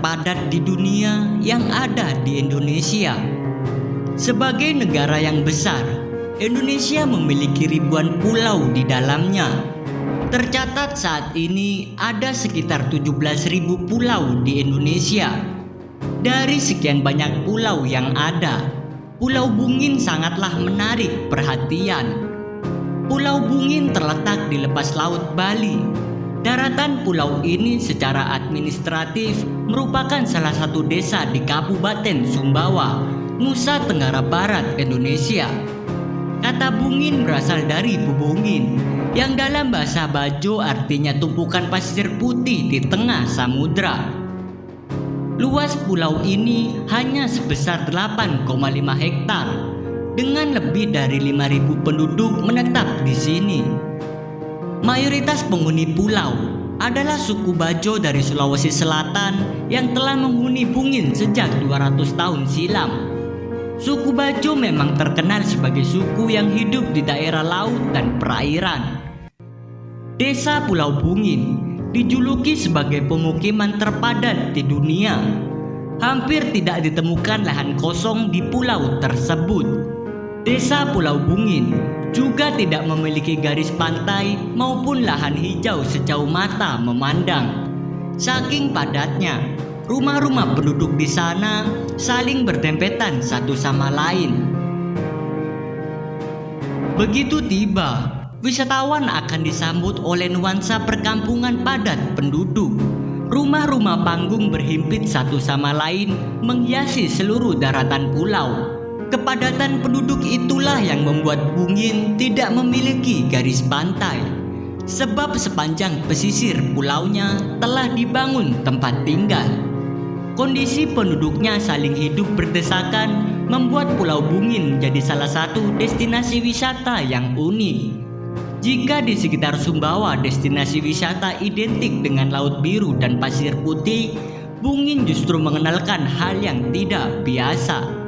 terpadat di dunia yang ada di Indonesia. Sebagai negara yang besar, Indonesia memiliki ribuan pulau di dalamnya. Tercatat saat ini ada sekitar 17.000 pulau di Indonesia. Dari sekian banyak pulau yang ada, Pulau Bungin sangatlah menarik perhatian. Pulau Bungin terletak di lepas laut Bali. Daratan pulau ini secara administratif merupakan salah satu desa di Kabupaten Sumbawa, Nusa Tenggara Barat, Indonesia. Kata bungin berasal dari bubungin, yang dalam bahasa Bajo artinya tumpukan pasir putih di tengah samudra. Luas pulau ini hanya sebesar 8,5 hektar, dengan lebih dari 5.000 penduduk menetap di sini. Mayoritas penghuni pulau adalah suku Bajo dari Sulawesi Selatan yang telah menghuni Bungin sejak 200 tahun silam. Suku Bajo memang terkenal sebagai suku yang hidup di daerah laut dan perairan. Desa Pulau Bungin dijuluki sebagai pemukiman terpadat di dunia. Hampir tidak ditemukan lahan kosong di pulau tersebut. Desa Pulau Bungin juga tidak memiliki garis pantai maupun lahan hijau sejauh mata memandang. Saking padatnya, rumah-rumah penduduk di sana saling berdempetan satu sama lain. Begitu tiba, wisatawan akan disambut oleh nuansa perkampungan padat penduduk. Rumah-rumah panggung berhimpit satu sama lain menghiasi seluruh daratan pulau. Kepadatan penduduk itulah yang membuat Bungin tidak memiliki garis pantai. Sebab sepanjang pesisir pulaunya telah dibangun tempat tinggal. Kondisi penduduknya saling hidup berdesakan membuat Pulau Bungin menjadi salah satu destinasi wisata yang unik. Jika di sekitar Sumbawa destinasi wisata identik dengan laut biru dan pasir putih, Bungin justru mengenalkan hal yang tidak biasa.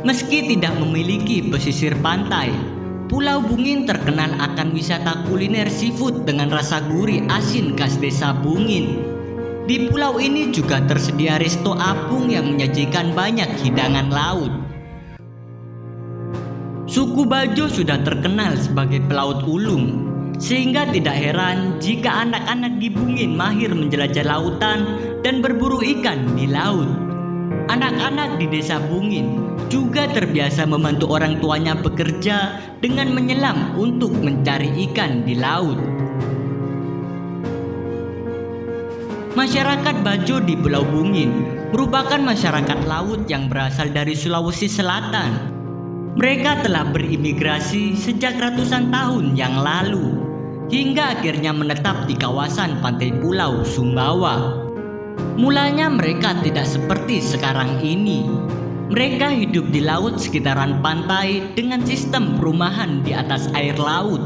Meski tidak memiliki pesisir pantai, Pulau Bungin terkenal akan wisata kuliner seafood dengan rasa gurih asin khas desa Bungin. Di pulau ini juga tersedia resto apung yang menyajikan banyak hidangan laut. Suku Bajo sudah terkenal sebagai pelaut ulung, sehingga tidak heran jika anak-anak di Bungin mahir menjelajah lautan dan berburu ikan di laut. Anak-anak di desa Bungin juga terbiasa membantu orang tuanya bekerja dengan menyelam untuk mencari ikan di laut. Masyarakat Bajo di Pulau Bungin merupakan masyarakat laut yang berasal dari Sulawesi Selatan. Mereka telah berimigrasi sejak ratusan tahun yang lalu, hingga akhirnya menetap di kawasan pantai Pulau Sumbawa. Mulanya mereka tidak seperti sekarang ini. Mereka hidup di laut sekitaran pantai dengan sistem perumahan di atas air laut.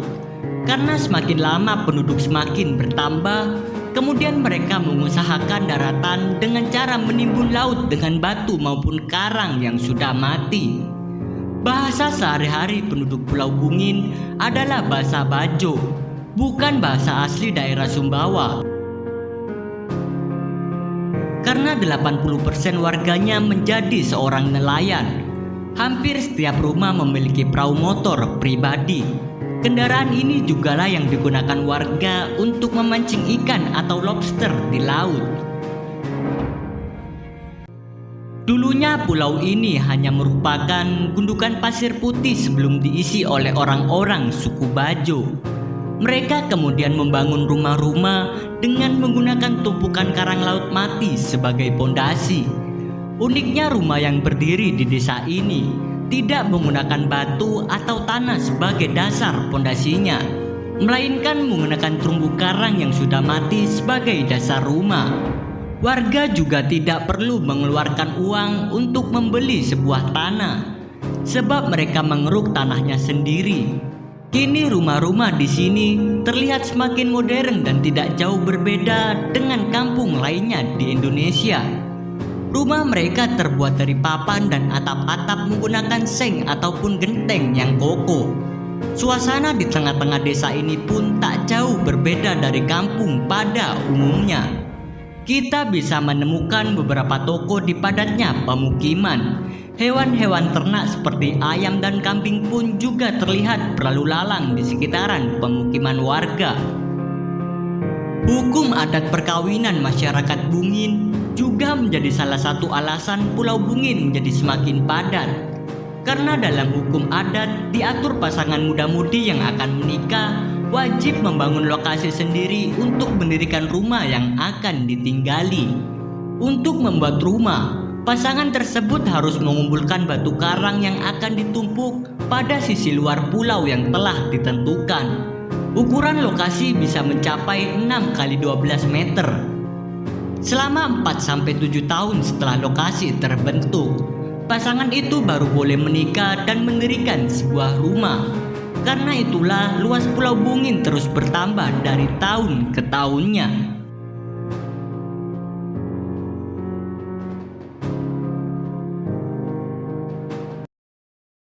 Karena semakin lama penduduk semakin bertambah, kemudian mereka mengusahakan daratan dengan cara menimbun laut dengan batu maupun karang yang sudah mati. Bahasa sehari-hari penduduk Pulau Bungin adalah bahasa Bajo, bukan bahasa asli daerah Sumbawa. Karena 80% warganya menjadi seorang nelayan, hampir setiap rumah memiliki perahu motor pribadi. Kendaraan ini jugalah yang digunakan warga untuk memancing ikan atau lobster di laut. Dulunya pulau ini hanya merupakan gundukan pasir putih sebelum diisi oleh orang-orang suku Bajo. Mereka kemudian membangun rumah-rumah dengan menggunakan tumpukan karang laut mati sebagai pondasi. Uniknya rumah yang berdiri di desa ini tidak menggunakan batu atau tanah sebagai dasar pondasinya, melainkan menggunakan terumbu karang yang sudah mati sebagai dasar rumah. Warga juga tidak perlu mengeluarkan uang untuk membeli sebuah tanah, sebab mereka mengeruk tanahnya sendiri. Kini rumah-rumah di sini terlihat semakin modern dan tidak jauh berbeda dengan kampung lainnya di Indonesia. Rumah mereka terbuat dari papan dan atap-atap menggunakan seng ataupun genteng yang kokoh. Suasana di tengah-tengah desa ini pun tak jauh berbeda dari kampung pada umumnya. kita bisa menemukan beberapa toko di padatnya pemukiman. Hewan-hewan ternak seperti ayam dan kambing pun juga terlihat berlalu lalang di sekitaran pemukiman warga. Hukum adat perkawinan masyarakat Bungin juga menjadi salah satu alasan Pulau Bungin menjadi semakin padat. Karena dalam hukum adat diatur pasangan muda-mudi yang akan menikah wajib membangun lokasi sendiri untuk mendirikan rumah yang akan ditinggali. Untuk membuat rumah, pasangan tersebut harus mengumpulkan batu karang yang akan ditumpuk pada sisi luar pulau yang telah ditentukan. Ukuran lokasi bisa mencapai 6 kali 12 meter. Selama 4-7 tahun setelah lokasi terbentuk, pasangan itu baru boleh menikah dan mendirikan sebuah rumah. Karena itulah luas Pulau Bungin terus bertambah dari tahun ke tahunnya.